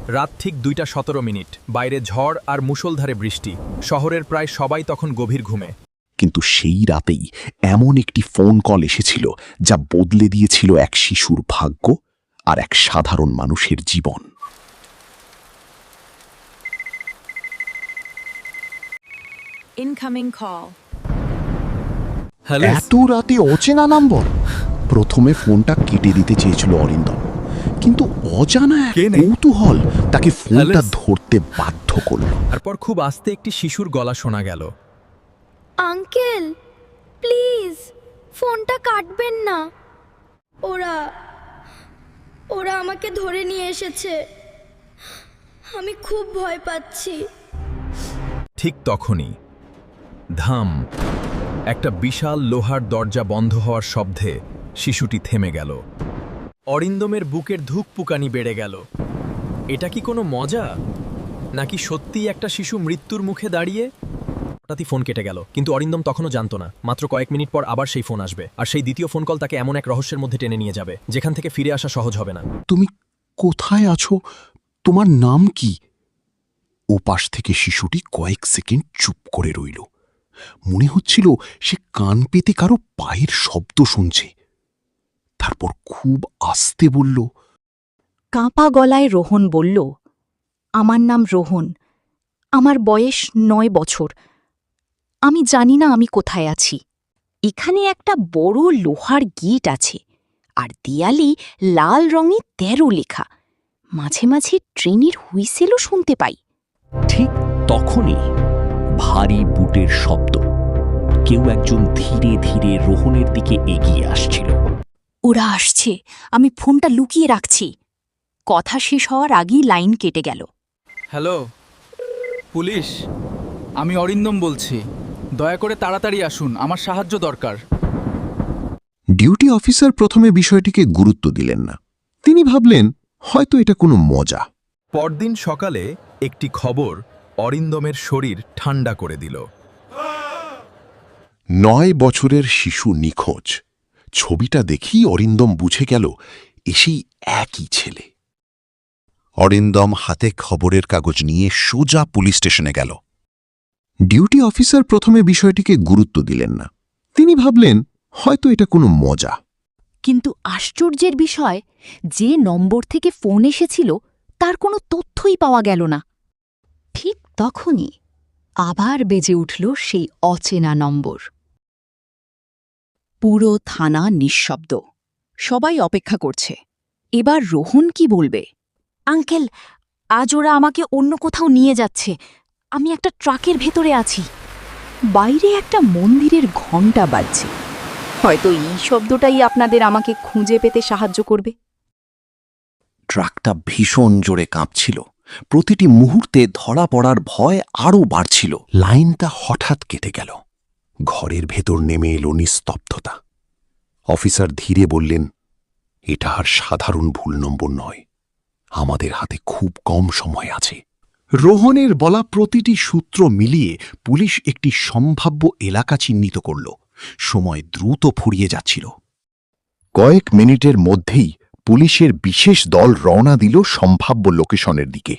রাত ঠিক 2:17 বাইরে ঝড় আর মুষলধারে বৃষ্টি। শহরের প্রায় সবাই তখন গভীর ঘুমে। কিন্তু সেই রাতেই এমন একটি ফোন কল এসেছিল যা বদলে দিয়েছিল এক শিশুর ভাগ্য আর এক সাধারণ মানুষের জীবন। Incoming call. হ্যালো, এত রাতে অচেনা নাম্বার। প্রথমে ফোনটা কেটে দিতে চেয়েছিল অরিন্দম, কিন্তু অজানা এক কে নেই? কৌতূহল তাকে ফোনটা হ্যালো? ধরতে বাধ্য করল। তারপর খুব আস্তে একটি শিশুর গলা শোনা গেল। আঙ্কেল প্লিজ ফোনটা কাটবেন না। ওরা ওরা আমাকে ধরে নিয়ে এসেছে, আমি খুব ভয় পাচ্ছি। ঠিক তখনই ধাম, একটা বিশাল লোহার দরজা বন্ধ হওয়ার শব্দে শিশুটি থেমে গেল। অরিন্দমের বুকের ধুকপুকানি বেড়ে গেল। এটা কি কোনো মজা, নাকি সত্যিই একটা শিশু মৃত্যুর মুখে দাঁড়িয়ে? হঠাৎই ফোন কেটে গেল, কিন্তু অরিন্দম তখনও জানত না মাত্র কয়েক মিনিট পর আবার সেই ফোন আসবে, আর সেই দ্বিতীয় ফোন কল তাকে এমন এক রহস্যের মধ্যে টেনে নিয়ে যাবে যেখান থেকে ফিরে আসা সহজ হবে না। তুমি কোথায় আছো? তোমার নাম কি? ওপাশ থেকে শিশুটি কয়েক সেকেন্ড চুপ করে রইল। মনে হচ্ছিল সে কান পেতে কারো পায়ের শব্দ শুনছে। তারপর খুব আস্তে বলল, কাঁপা গলায় রোহন বলল, আমার নাম রোহন, আমার বয়স 9 বছর। আমি জানি না আমি কোথায় আছি। এখানে একটা বড় লোহার গেট আছে, আর দেয়ালে লাল রঙে 13 লেখা। মাঝে মাঝে ট্রেনের হুইসেলও শুনতে পাই। ঠিক তখনই ভারী বুটের শব্দ। কেউ একজন ধীরে ধীরে রোহনের দিকে এগিয়ে আসছিল। ওরা আসছে, আমি ফোনটা লুকিয়ে রাখছি। কথা শেষ হওয়ার আগেই লাইন কেটে গেল। হ্যালো পুলিশ, আমি অরিন্দম বলছি। দয়া করে তাড়াতাড়ি আসুন, আমার সাহায্য দরকার। ডিউটি অফিসার প্রথমে বিষয়টিকে গুরুত্ব দিলেন না। তিনি ভাবলেন হয়তো এটা কোনো মজা। পরদিন সকালে একটি খবর অরিন্দমের শরীর ঠান্ডা করে দিল। 9 বছরের শিশু নিখোঁজ। ছবিটা দেখেই অরিন্দম বুঝে গেল এসেই একই ছেলে। অরিন্দম হাতে খবরের কাগজ নিয়ে সোজা পুলিশ স্টেশনে গেল। ডিউটি অফিসার প্রথমে বিষয়টিকে গুরুত্ব দিলেন না। তিনি ভাবলেন হয়তো এটা কোনো মজা। কিন্তু আশ্চর্যের বিষয়, যে নম্বর থেকে ফোন এসেছিল তার কোনো তথ্যই পাওয়া গেল না। ঠিক তখনই আবার বেজে উঠল সেই অচেনা নম্বর। পুরো থানা নিঃশব্দ, সবাই অপেক্ষা করছে এবার রোহন কি বলবে। আঙ্কেল, আজ ওরা আমাকে অন্য কোথাও নিয়ে যাচ্ছে। আমি একটা ট্রাকের ভেতরে আছি। বাইরে একটা মন্দিরের ঘণ্টা বাজছে। হয়তো এই শব্দটাই আপনাদের আমাকে খুঁজে পেতে সাহায্য করবে। ট্রাকটা ভীষণ জোরে কাঁপছিল। প্রতিটি মুহূর্তে ধরা পড়ার ভয় আরও বাড়ছিল। লাইনটা হঠাৎ কেটে গেল। ঘরের ভেতর নেমে এলো নিস্তব্ধতা। অফিসার ধীরে বললেন, এটা আর সাধারণ ভুল নম্বর নয়। আমাদের হাতে খুব কম সময় আছে। রোহনের বলা প্রতিটি সূত্র মিলিয়ে পুলিশ একটি সম্ভাব্য এলাকা চিহ্নিত করল। সময় দ্রুত ফুরিয়ে যাচ্ছিল। কয়েক মিনিটের মধ্যেই পুলিশের বিশেষ দল রওনা দিল সম্ভাব্য লোকেশনের দিকে।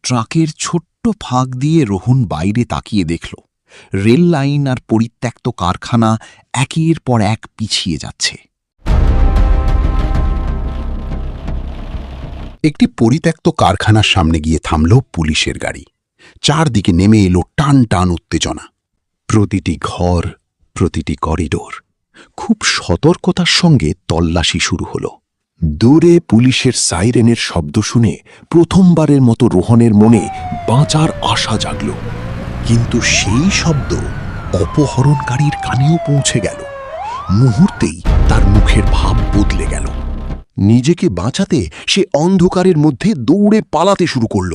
ট্রাকের ছোট্ট ফাঁক দিয়ে রোহন বাইরে তাকিয়ে দেখল রেল লাইন আর পরিত্যক্ত কারখানা একের পর এক পিছিয়ে যাচ্ছে। একটি পরিত্যক্ত কারখানার সামনে গিয়ে থামল পুলিশের গাড়ি। চারদিকে নেমে এলো টান টান উত্তেজনা। প্রতিটি ঘর, প্রতিটি করিডোর। খুব সতর্কতার সঙ্গে তল্লাশি শুরু হল। দূরে পুলিশের সাইরেনের শব্দ শুনে প্রথমবারের মতো রোহনের মনে বাঁচার আশা জাগল। কিন্তু সেই শব্দ অপহরণকারীর কানেও পৌঁছে গেল। মুহূর্তেই তার মুখের ভাব বদলে গেল। নিজেকে বাঁচাতে সে অন্ধকারের মধ্যে দৌড়ে পালাতে শুরু করল।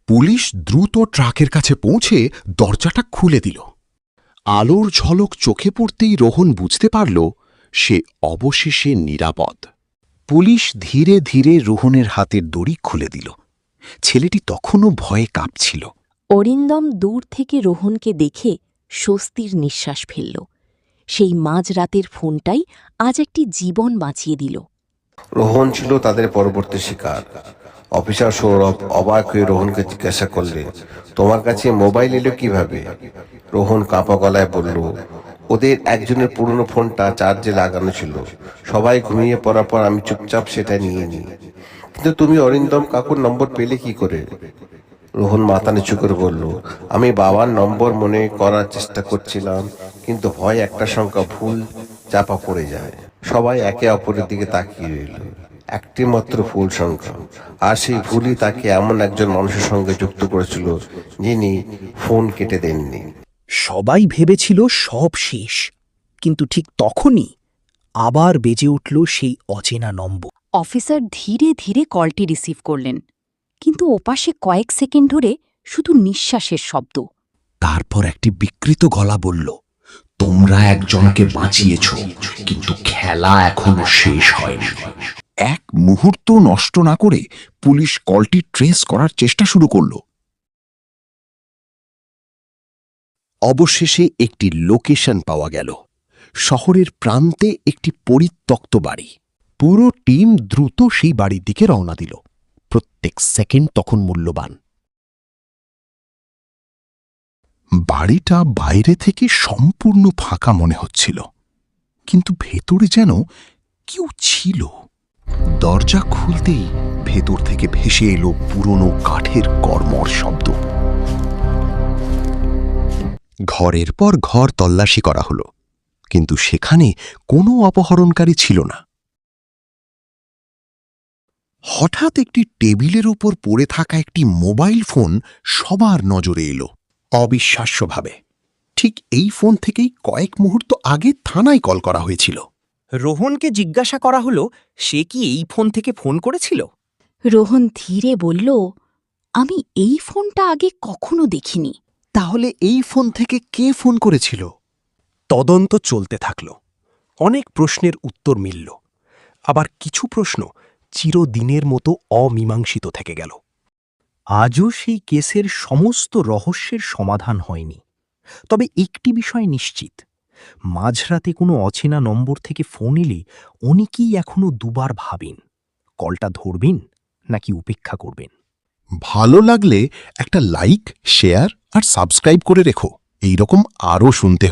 পুলিশ দ্রুত ট্রাকের কাছে পৌঁছে দরজাটা খুলে দিল। আলোর ঝলক চোখে পড়তেই রোহন বুঝতে পারল সে অবশেষে নিরাপদ। পুলিশ ধীরে ধীরে রোহনের হাতের দড়ি খুলে দিল। ছেলেটি তখনও ভয়ে কাঁপছিল। অরিন্দম দূর থেকে রোহনকে দেখে স্বস্তির নিঃশ্বাস ফেলল। সেই মাঝরাতের ফোনটাই আজ একটি জীবন বাঁচিয়ে দিল। রোহন ছিল তাদের পরবর্তী শিকার। অফিসার সৌরভ অবাক হয়ে রোহনকে জিজ্ঞাসা করলে, তোমার কাছে মোবাইল এলো কিভাবে? রোহন কাঁপা গলায় বলল, ওদের একজনের পুরনো ফোনটা চার্জে লাগানো ছিল, সবাই ঘুমিয়ে পড়ার পর আমি চুপচাপ সেটা নিয়ে নিই। কিন্তু তুমি অরিন্দম কাকুর নম্বর পেলে কি করে? রোহন মাথা নিচু করে বলল, আমি বাবার নম্বর মনে করার চেষ্টা করছিলাম, কিন্তু ভয় একটা সংখ্যা ভুল চাপা পড়ে যায়। সবাই একে অপরের দিকে তাকিয়ে রইল। একটি মাত্র ভুল সংখ্যা, আর সেই ভুলই তাকে এমন একজন মানুষের সঙ্গে যুক্ত করেছিল যিনি ফোন কেটে দেননি। সবাই ভেবেছিল সব শেষ, কিন্তু ঠিক তখনই আবার বেজে উঠল সেই অচেনা নম্বর। অফিসার ধীরে ধীরে কলটি রিসিভ করলেন, কিন্তু ওপাশে কয়েক সেকেন্ড ধরে শুধু নিঃশ্বাসের শব্দ। তারপর একটি বিকৃত গলা বলল, তোমরা একজনকে বাঁচিয়েছ, কিন্তু খেলা এখনো শেষ হয়নি। এক মুহূর্ত নষ্ট না করে পুলিশ কলটি ট্রেস করার চেষ্টা শুরু করল। অবশেষে একটি লোকেশন পাওয়া গেল। শহরের প্রান্তে একটি পরিত্যক্ত বাড়ি। পুরো টিম দ্রুত সেই বাড়ির দিকে রওনা দিল। প্রত্যেক সেকেন্ড তখন মূল্যবান। বাড়িটা বাইরে থেকে সম্পূর্ণ ফাঁকা মনে হচ্ছিল, কিন্তু ভেতরে যেন কেউ ছিল। দরজা খুলতেই ভেতর থেকে ভেসে এলো পুরনো কাঠের কর্মর শব্দ। ঘরের পর ঘর তল্লাশি করা হলো, কিন্তু সেখানে কোনো অপহরণকারী ছিল না। হঠাৎ একটি টেবিলের উপর পড়ে থাকা একটি মোবাইল ফোন সবার নজরে এলো। অবিশ্বাস্যভাবে ঠিক এই ফোন থেকেই কয়েক মুহূর্ত আগে থানায় কল করা হয়েছিল। রোহনকে জিজ্ঞাসা করা হলো, সে কি এই ফোন থেকে ফোন করেছিল? রোহন ধীরে বলল, আমি এই ফোনটা আগে কখনো দেখিনি। তাহলে এই ফোন থেকে কে ফোন করেছিল? তদন্ত চলতে থাকল। অনেক প্রশ্নের উত্তর মিলল, আবার কিছু প্রশ্ন চিরদিনের মতো অমীমাংসিত থেকে গেল। আজও সেই কেসের সমস্ত রহস্যের সমাধান হয়নি। তবে একটি বিষয় নিশ্চিত, মাঝরাতে কোনো অচেনা নম্বর থেকে ফোন এলে অনেকেই এখনও দুবার ভাবেন, কলটা ধরবেন নাকি উপেক্ষা করবেন। ভালো লাগলে একটা লাইক, শেয়ার আর সাবস্ক্রাইব করে রেখো। এইরকম আরও শুনতে